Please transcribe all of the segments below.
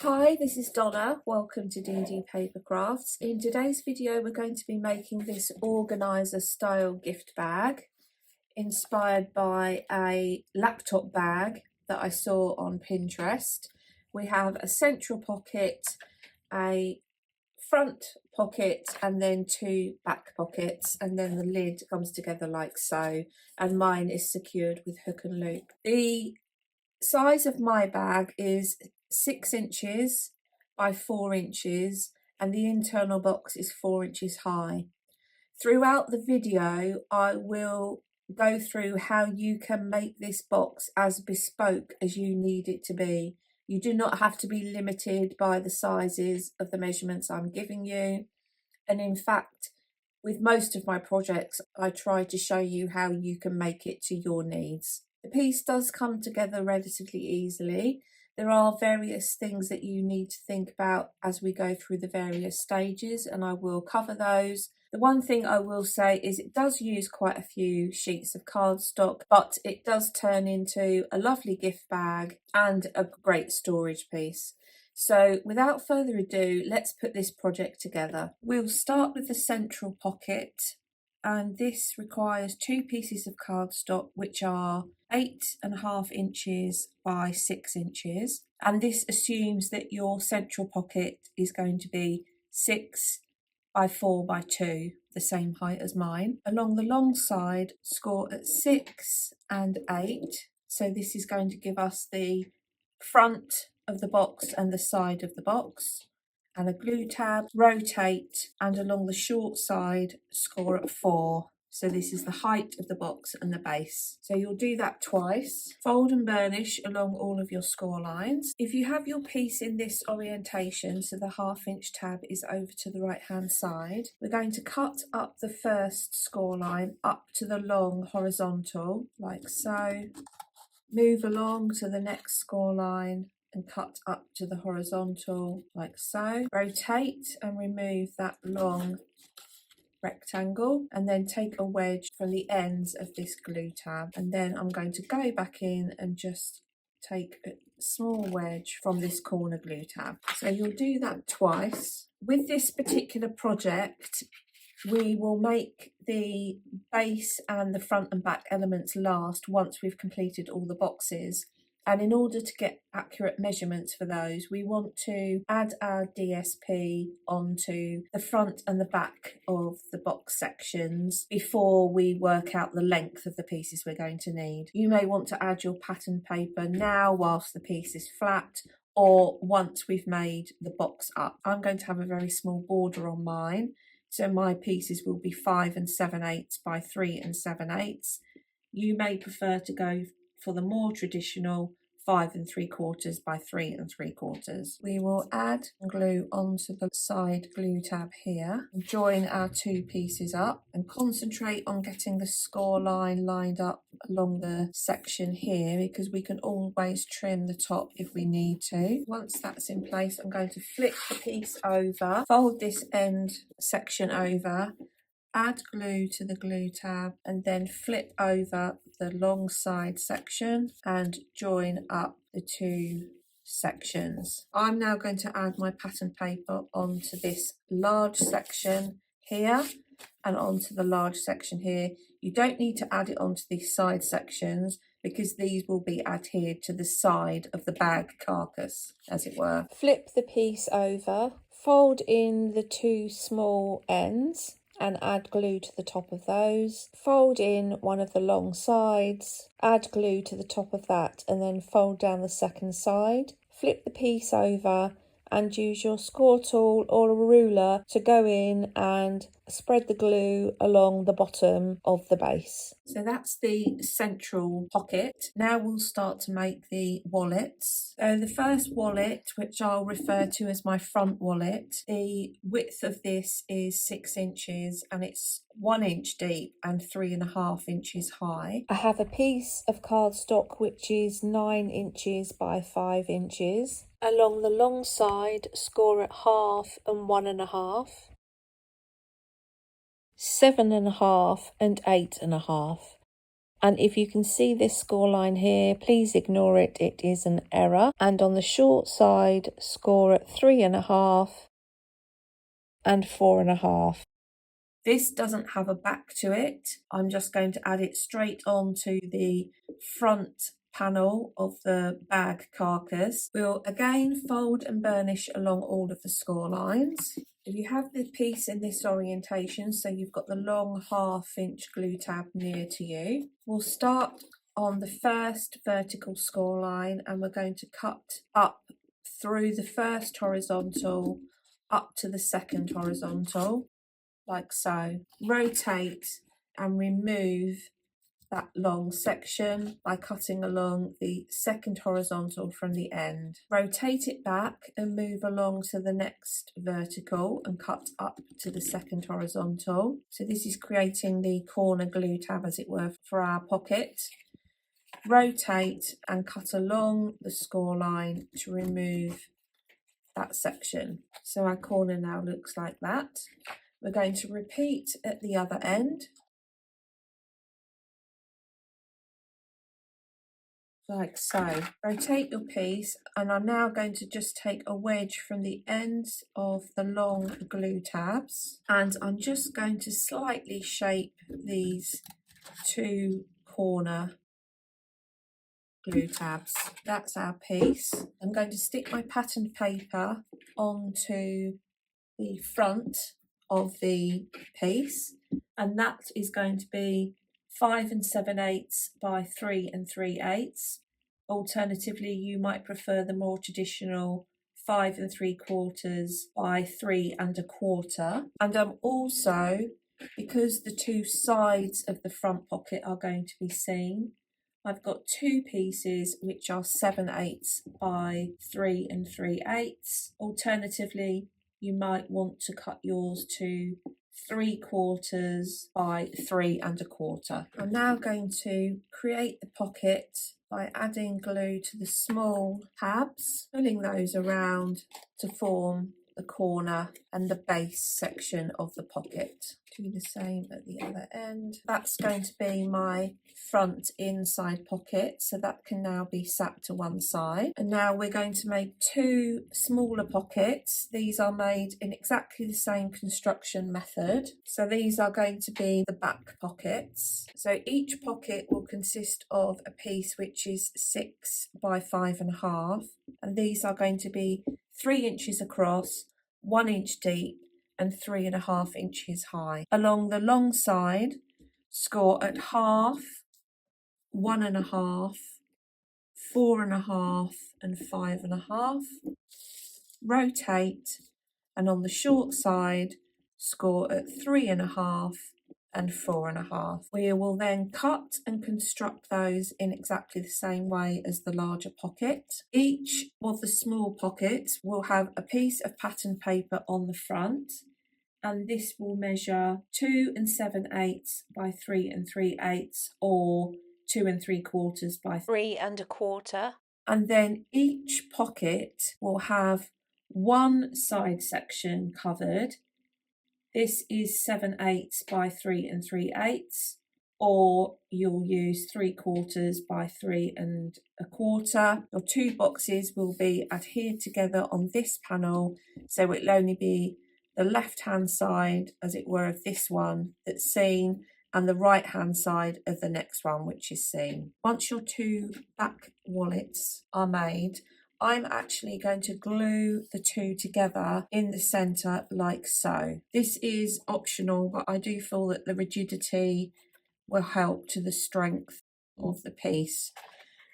Hi, this is Donna. Welcome to D&D Paper Crafts. In today's video, we're going to be making this organizer style gift bag inspired by a laptop bag that I saw on Pinterest. We have a central pocket, a front pocket, and then two back pockets, and then the lid comes together like so, and mine is secured with hook and loop. The size of my bag is 6 inches by 4 inches, and the internal box is 4 inches high. Throughout the video, I will go through how you can make this box as bespoke as you need it to be. You do not have to be limited by the sizes of the measurements I'm giving you. And in fact, with most of my projects, I try to show you how you can make it to your needs. The piece does come together relatively easily. There are various things that you need to think about as we go through the various stages, and I will cover those. The one thing I will say is it does use quite a few sheets of cardstock, but it does turn into a lovely gift bag and a great storage piece. So without further ado, let's put this project together. We'll start with the central pocket, and this requires 2 pieces of cardstock which are 8.5 inches by 6 inches, and this assumes that your central pocket is going to be 6 by 4 by 2, the same height as mine. Along the long side, score at 6 and 8, so this is going to give us the front of the box and the side of the box, and a glue tab, rotate, and along the short side score at 4. So this is the height of the box and the base. So you'll do that twice. Fold and burnish along all of your score lines. If you have your piece in this orientation, so the 1/2 inch tab is over to the right hand side, we're going to cut up the first score line up to the long horizontal, like so. Move along to the next score line and cut up to the horizontal like so. Rotate and remove that long rectangle, and then take a wedge from the ends of this glue tab, and then I'm going to go back in and just take a small wedge from this corner glue tab. So you'll do that twice. With this particular project, we will make the base and the front and back elements last once we've completed all the boxes. And in order to get accurate measurements for those, we want to add our DSP onto the front and the back of the box sections before we work out the length of the pieces we're going to need. You may want to add your pattern paper now whilst the piece is flat, or once we've made the box up. I'm going to have a very small border on mine, so my pieces will be 5 7/8 by 3 7/8. You may prefer to go for the more traditional 5 3/4 by 3 3/4. We will add glue onto the side glue tab here, join our 2 pieces up, and concentrate on getting the score line lined up along the section here, because we can always trim the top if we need to. Once that's in place, I'm going to flip the piece over, fold this end section over, add glue to the glue tab, and then flip over the long side section and join up the 2 sections. I'm now going to add my pattern paper onto this large section here and onto the large section here. You don't need to add it onto these side sections because these will be adhered to the side of the bag carcass, as it were. Flip the piece over, fold in the 2 small ends and add glue to the top of those. Fold in one of the long sides, add glue to the top of that, and then fold down the second side. Flip the piece over and use your score tool or a ruler to go in and spread the glue along the bottom of the base. So that's the central pocket. Now we'll start to make the wallets. So the first wallet, which I'll refer to as my front wallet, the width of this is 6 inches and it's 1 inch deep and 3.5 inches high. I have a piece of cardstock which is 9 inches by 5 inches. Along the long side, score at 1/2 and 1.5, 7.5 and 8.5. And if you can see this score line here, please ignore it, it is an error. And on the short side, score at 3.5 and 4.5. This doesn't have a back to it. I'm just going to add it straight onto the front panel of the bag carcass. We'll again fold and burnish along all of the score lines. If you have the piece in this orientation, so you've got the long 1/2 inch glue tab near to you, we'll start on the first vertical score line and we're going to cut up through the first horizontal up to the second horizontal, like so. Rotate and remove that long section by cutting along the second horizontal from the end. Rotate it back and move along to the next vertical and cut up to the second horizontal. So this is creating the corner glue tab, as it were, for our pocket. Rotate and cut along the score line to remove that section. So our corner now looks like that. We're going to repeat at the other end, like so. Rotate your piece, and I'm now going to just take a wedge from the ends of the long glue tabs, and I'm just going to slightly shape these two corner glue tabs. That's our piece. I'm going to stick my pattern paper onto the front of the piece, and that is going to be 5 7/8 by 3 3/8. Alternatively, you might prefer the more traditional 5 3/4 by 3 1/4. And I'm also, because the two sides of the front pocket are going to be seen, I've got two pieces which are 7/8 by 3 3/8. Alternatively, you might want to cut yours to 3/4 by 3 1/4. I'm now going to create the pocket by adding glue to the small tabs, pulling those around to form the corner and the base section of the pocket. Do the same at the other end. That's going to be my front inside pocket, so that can now be sat to one side. And now we're going to make two smaller pockets. These are made in exactly the same construction method. So these are going to be the back pockets. So each pocket will consist of a piece which is 6 by 5.5, and these are going to be 3 inches across, 1 inch deep, and 3.5 inches high. Along the long side, score at 1/2, 1.5, 4.5, and 5.5. Rotate, and on the short side, score at 3.5 and 4.5. We will then cut and construct those in exactly the same way as the larger pocket. Each of the small pockets will have a piece of pattern paper on the front, and this will measure 2 7/8 by 3 3/8, or 2 3/4 by 3 1/4. And then each pocket will have one side section covered. This is 7/8 by 3 3/8, or you'll use 3/4 by 3 1/4. Your two boxes will be adhered together on this panel, so it'll only be the left hand side, as it were, of this one that's seen, and the right hand side of the next one, which is seen. Once your two back wallets are made, I'm actually going to glue the two together in the centre like so. This is optional, but I do feel that the rigidity will help to the strength of the piece.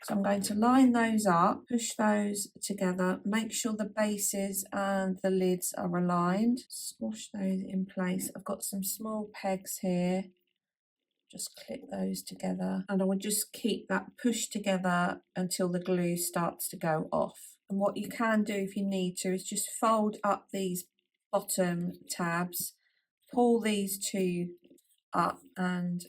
So I'm going to line those up, push those together, make sure the bases and the lids are aligned, squash those in place. I've got some small pegs here. Just clip those together, and I will just keep that pushed together until the glue starts to go off. And what you can do if you need to is just fold up these bottom tabs, pull these two up and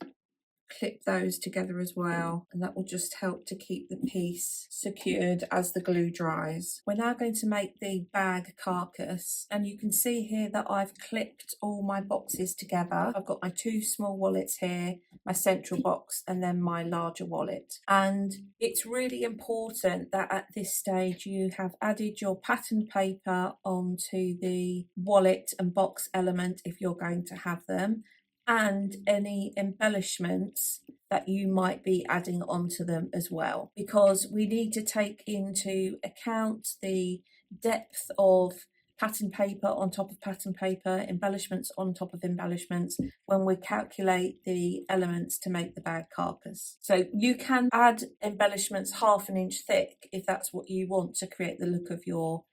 clip those together as well, and that will just help to keep the piece secured as the glue dries. We're now going to make the bag carcass, and you can see here that I've clipped all my boxes together. I've got my two small wallets here, my central box, and then my larger wallet. And it's really important that at this stage you have added your pattern paper onto the wallet and box element if you're going to have them, and any embellishments that you might be adding onto them as well, because we need to take into account the depth of pattern paper on top of pattern paper, embellishments on top of embellishments, when we calculate the elements to make the bag carcass. So you can add embellishments 1/2 inch thick if that's what you want to create the look of your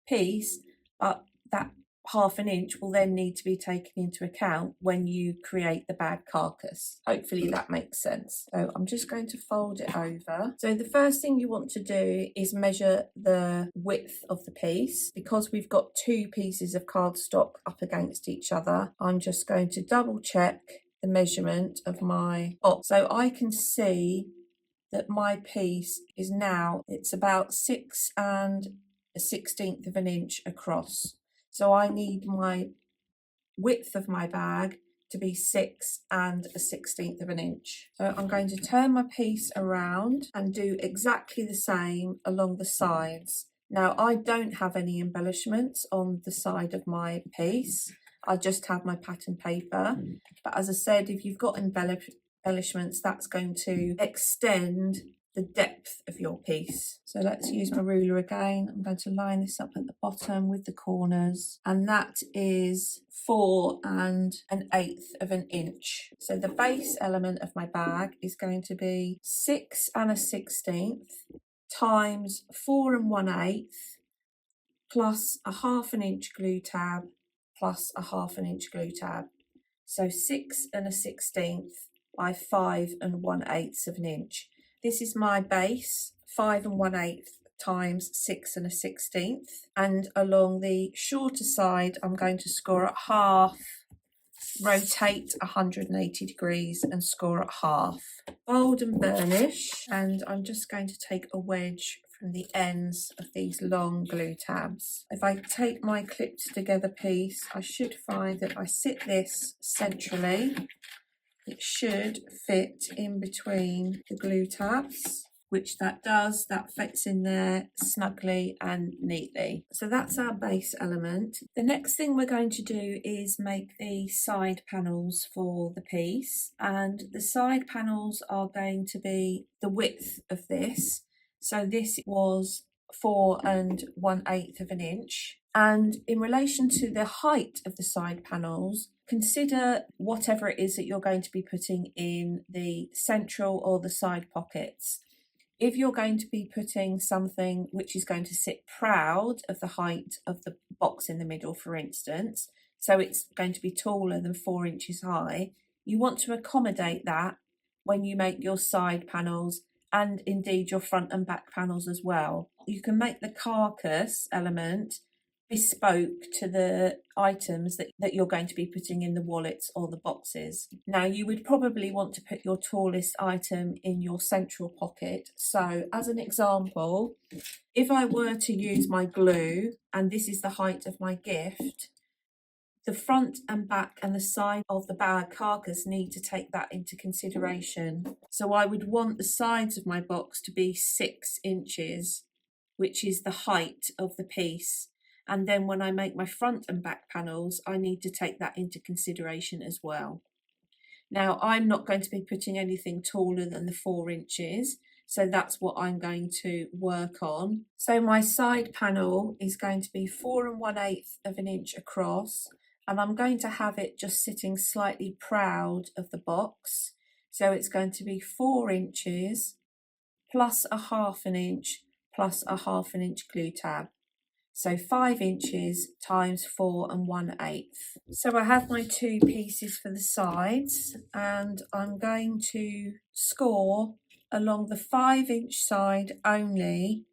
piece, but that 1/2 inch will then need to be taken into account when you create the bag carcass. Hopefully that makes sense. So I'm just going to fold it over. So the first thing you want to do is measure the width of the piece. Because we've got two pieces of cardstock up against each other, I'm just going to double check the measurement of my box. So I can see that my piece is now, it's about 6 1/16 of an inch across. So I need my width of my bag to be 6 1/16 of an inch. So I'm going to turn my piece around and do exactly the same along the sides. Now I don't have any embellishments on the side of my piece. I just have my pattern paper. But as I said, if you've got embellishments, that's going to extend the depth of your piece. So let's use my ruler again. I'm going to line this up at the bottom with the corners, and that is 4 1/8 of an inch. So the base element of my bag is going to be 6 1/16 times 4 1/8 plus a 1/2 inch glue tab plus a 1/2 inch glue tab. So 6 1/16 by 5 1/8 of an inch. This is my base, 5 1/8 times 6 1/16, and along the shorter side I'm going to score at half, rotate 180 degrees and score at half. Fold and burnish, and I'm just going to take a wedge from the ends of these long glue tabs. If I take my clipped together piece, I should find that I sit this centrally. It should fit in between the glue tabs, which that does. That fits in there snugly and neatly. So that's our base element. The next thing we're going to do is make the side panels for the piece, and the side panels are going to be the width of this. So this was 4 1/8 of an inch. And in relation to the height of the side panels, consider whatever it is that you're going to be putting in the central or the side pockets. If you're going to be putting something which is going to sit proud of the height of the box in the middle, for instance, so it's going to be taller than 4 inches high, you want to accommodate that when you make your side panels, and indeed your front and back panels as well. You can make the carcass element bespoke to the items that you're going to be putting in the wallets or the boxes. Now you would probably want to put your tallest item in your central pocket. So as an example, if I were to use my glue, and this is the height of my gift, the front and back and the side of the bag carcass need to take that into consideration. So I would want the sides of my box to be 6 inches, which is the height of the piece. And then when I make my front and back panels, I need to take that into consideration as well. Now, I'm not going to be putting anything taller than the 4 inches, so that's what I'm going to work on. So my side panel is going to be 4 1/8 of an inch across, and I'm going to have it just sitting slightly proud of the box. So it's going to be 4 inches plus a 1/2 inch plus a 1/2 inch glue tab. So 5 inches times 4 1/8. So I have my two pieces for the sides, and I'm going to score along the 5 inch side only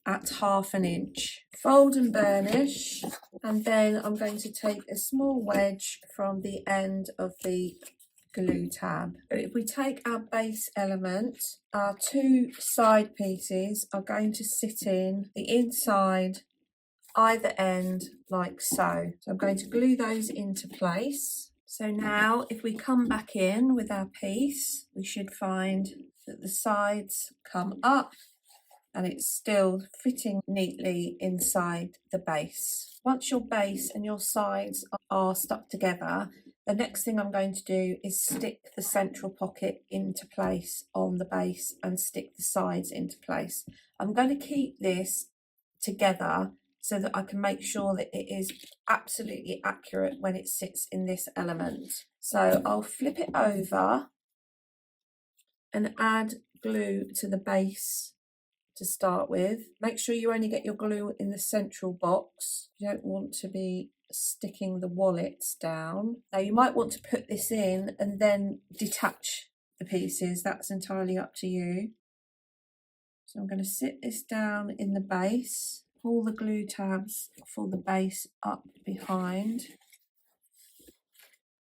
at 1/2 inch. Fold and burnish, and then I'm going to take a small wedge from the end of the glue tab. If we take our base element, our two side pieces are going to sit in the inside either end like so. So I'm going to glue those into place. So now if we come back in with our piece, we should find that the sides come up and it's still fitting neatly inside the base. Once your base and your sides are stuck together, the next thing I'm going to do is stick the central pocket into place on the base and stick the sides into place. I'm going to keep this together so that I can make sure that it is absolutely accurate when it sits in this element. So I'll flip it over and add glue to the base to start with. Make sure you only get your glue in the central box. You don't want to be sticking the wallets down. Now you might want to put this in and then detach the pieces. That's entirely up to you. So I'm going to sit this down in the base, pull the glue tabs for the base up behind,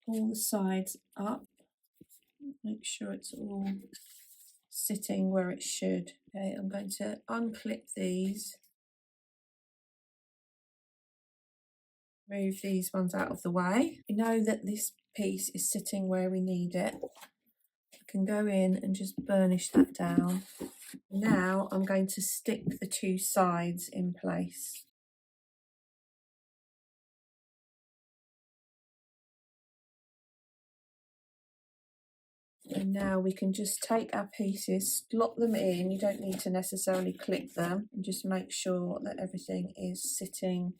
pull the sides up, make sure it's all sitting where it should. Okay, I'm going to unclip these, move these ones out of the way. We know that this piece is sitting where we need it. I can go in and just burnish that down. Now I'm going to stick the two sides in place. And now we can just take our pieces, slot them in. You don't need to necessarily clip them, and just make sure that everything is sitting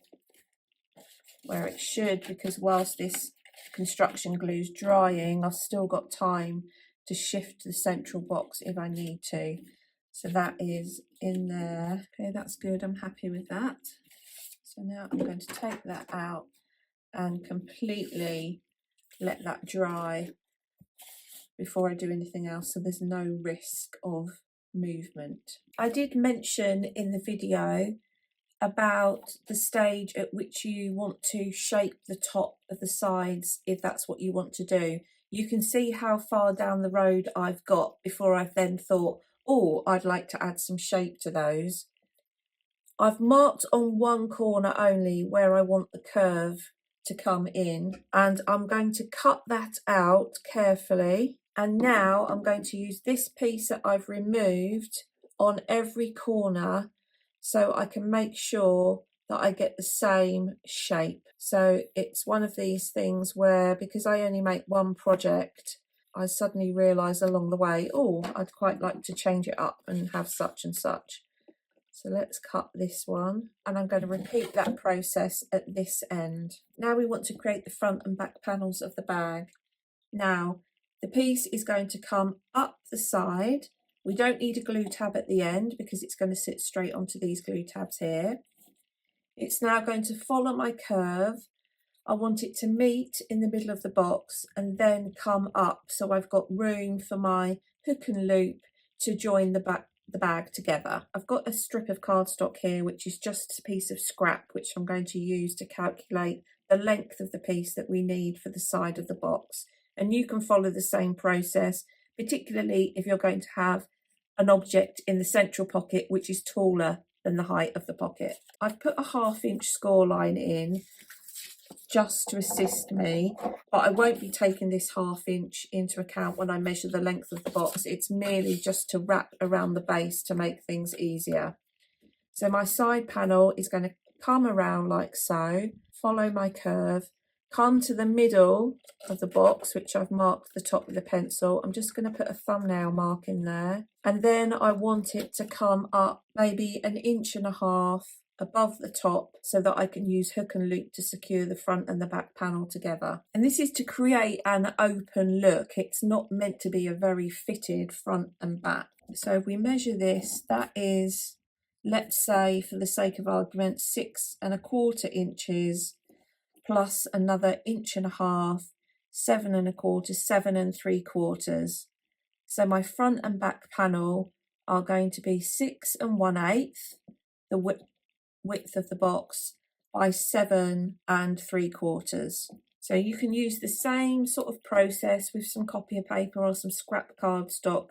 where it should, because whilst this construction glue is drying, I've still got time to shift the central box if I need to. So that is in there. Okay, that's good. I'm happy with that. So now I'm going to take that out and completely let that dry before I do anything else, so there's no risk of movement. I did mention in the video about the stage at which you want to shape the top of the sides if that's what you want to do. You can see how far down the road I've got before I've then thought, oh, I'd like to add some shape to those. I've marked on one corner only where I want the curve to come in, and I'm going to cut that out carefully. And now I'm going to use this piece that I've removed on every corner so I can make sure that I get the same shape. So it's one of these things where, because I only make one project, I suddenly realise along the way, oh, I'd quite like to change it up and have such and such. So let's cut this one, and I'm going to repeat that process at this end. Now we want to create the front and back panels of the bag. Now, the piece is going to come up the side. We don't need a glue tab at the end because it's going to sit straight onto these glue tabs here. It's now going to follow my curve. I want it to meet in the middle of the box and then come up, so I've got room for my hook and loop to join the bag together. I've got a strip of cardstock here, which is just a piece of scrap, which I'm going to use to calculate the length of the piece that we need for the side of the box. And you can follow the same process, particularly if you're going to have an object in the central pocket which is taller than the height of the pocket. I've put a 1/2 inch score line in just to assist me, but I won't be taking this 1/2 inch into account when I measure the length of the box. It's merely just to wrap around the base to make things easier. So my side panel is going to come around like so, follow my curve, come to the middle of the box, which I've marked the top with a pencil. I'm just going to put a thumbnail mark in there. And then I want it to come up maybe 1.5 inches above the top so that I can use hook and loop to secure the front and the back panel together. And this is to create an open look. It's not meant to be a very fitted front and back. So if we measure this, that is, let's say for the sake of argument, 6¼ inches plus another 1.5 inches, 7¼ 7¾ So my front and back panel are going to be 6 1/8, the width of the box, by 7 3/4. So you can use the same sort of process with some copy paper or some scrap cardstock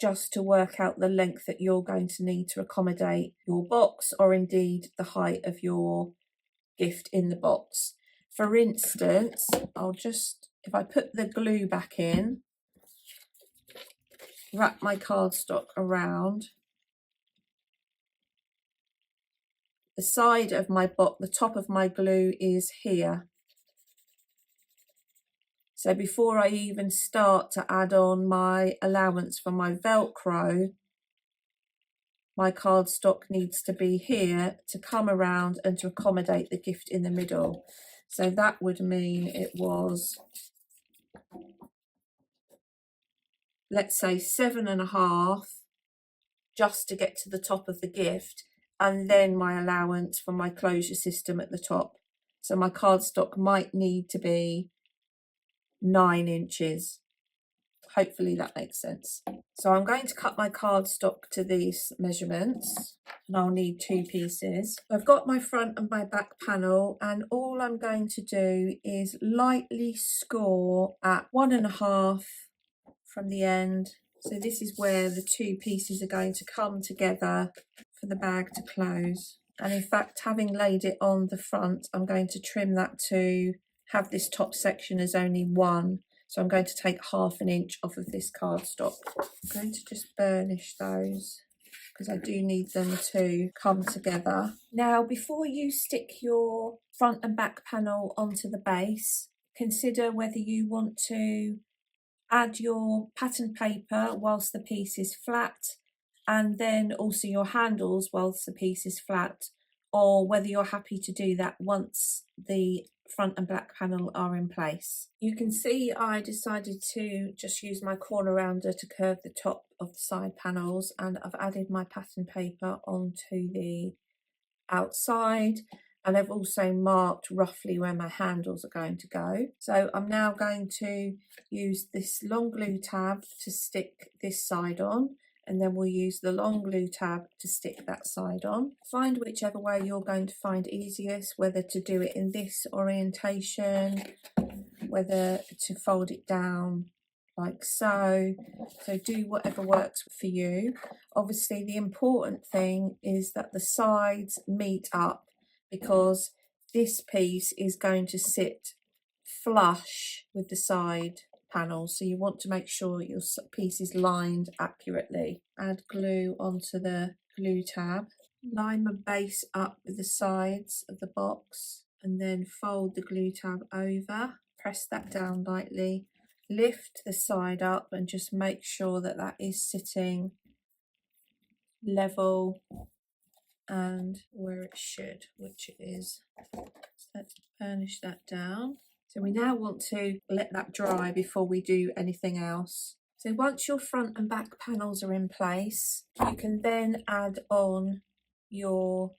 just to work out the length that you're going to need to accommodate your box, or indeed the height of your gift in the box. For instance, I'll just, if I put the glue back in, wrap my cardstock around the side of my box, the top of my glue is here. So before I even start to add on my allowance for my Velcro, my cardstock needs to be here to come around and to accommodate the gift in the middle. So that would mean it was, let's say 7.5, just to get to the top of the gift, and then my allowance for my closure system at the top. So my cardstock might need to be 9 inches. Hopefully that makes sense. So I'm going to cut my cardstock to these measurements, and I'll need 2 pieces. I've got my front and my back panel, and all I'm going to do is lightly score at 1.5 from the end. So this is where the 2 pieces are going to come together for the bag to close. And in fact, having laid it on the front, I'm going to trim that to have this top section as only 1. So I'm going to take 1/2 inch off of this cardstock. I'm going to just burnish those because I do need them to come together. Now, before you stick your front and back panel onto the base, consider whether you want to add your pattern paper whilst the piece is flat, and then also your handles whilst the piece is flat, or whether you're happy to do that once the front and back panel are in place. You can see I decided to just use my corner rounder to curve the top of the side panels, and I've added my pattern paper onto the outside, and I've also marked roughly where my handles are going to go. So I'm now going to use this long glue tab to stick this side on, and then we'll use the long glue tab to stick that side on. Find whichever way you're going to find easiest, whether to do it in this orientation, whether to fold it down like so. So do whatever works for you. Obviously the important thing is that the sides meet up, because this piece is going to sit flush with the side panel, so you want to make sure your piece is lined accurately. Add glue onto the glue tab, line my base up with the sides of the box, and then fold the glue tab over, press that down lightly, lift the side up and just make sure that that is sitting level and where it should, which it is. So let's burnish that down. So we now want to let that dry before we do anything else. So once your front and back panels are in place, you can then add on your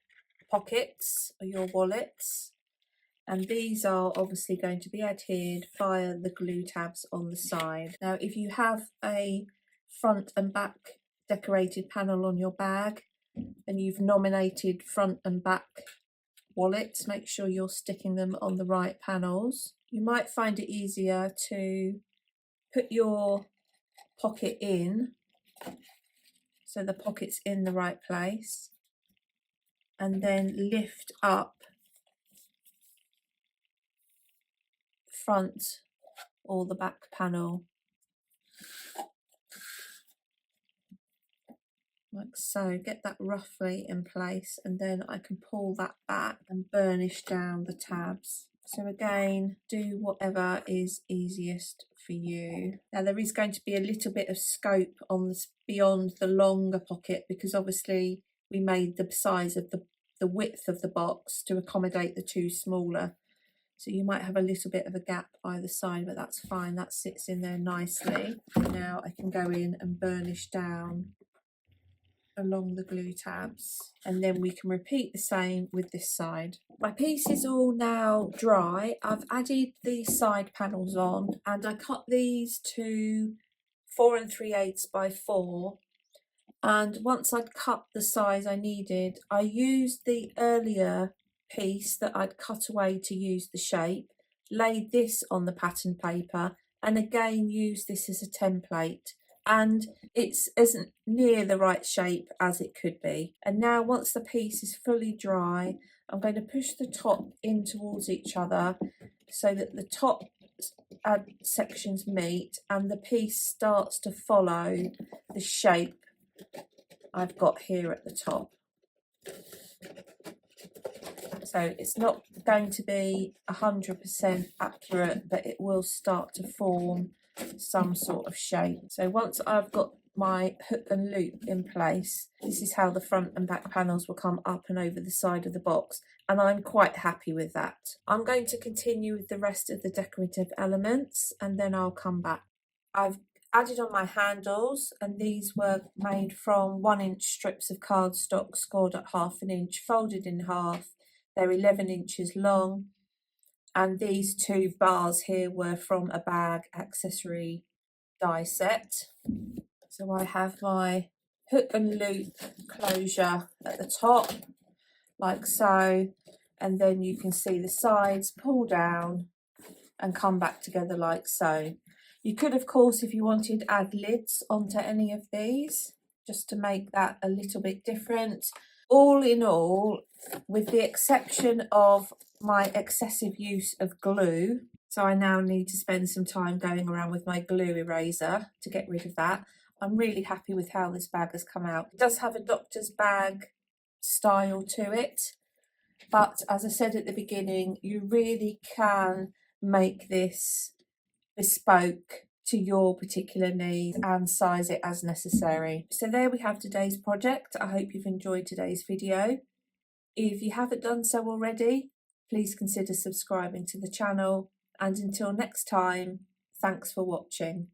pockets or your wallets. And these are obviously going to be adhered via the glue tabs on the side. Now, if you have a front and back decorated panel on your bag and you've nominated front and back wallets, make sure you're sticking them on the right panels. You might find it easier to put your pocket in, so the pocket's in the right place, and then lift up front or the back panel like so. Get that roughly in place, and then I can pull that back and burnish down the tabs. So again, do whatever is easiest for you. Now there is going to be a little bit of scope on this beyond the longer pocket, because obviously we made the size of the width of the box to accommodate the 2 smaller. So you might have a little bit of a gap either side, but that's fine. That sits in there nicely. Now I can go in and burnish down along the glue tabs, and then we can repeat the same with this side. My piece is all now dry. I've added the side panels on, and I cut these to 4 3/8 by 4. And once I'd cut the size I needed, I used the earlier piece that I'd cut away to use the shape, laid this on the pattern paper and again used this as a template, and it's isn't near the right shape as it could be. And now once the piece is fully dry, I'm going to push the top in towards each other so that the top sections meet and the piece starts to follow the shape I've got here at the top. So it's not going to be 100% accurate, but it will start to form some sort of shape. So once I've got my hook and loop in place, this is how the front and back panels will come up and over the side of the box, and I'm quite happy with that. I'm going to continue with the rest of the decorative elements and then I'll come back. I've added on my handles, and these were made from 1-inch strips of cardstock scored at 1/2 inch, folded in half. They're 11 inches long, and these 2 bars here were from a bag accessory die set. So I have my hook and loop closure at the top, like so, and then you can see the sides pull down and come back together like so. You could, of course, if you wanted, add lids onto any of these, just to make that a little bit different. All in all, with the exception of my excessive use of glue, so I now need to spend some time going around with my glue eraser to get rid of that, I'm really happy with how this bag has come out. It does have a doctor's bag style to it, but as I said at the beginning, you really can make this bespoke to your particular needs and size it as necessary. So there we have today's project. I hope you've enjoyed today's video. If you haven't done so already, please consider subscribing to the channel, and until next time, thanks for watching.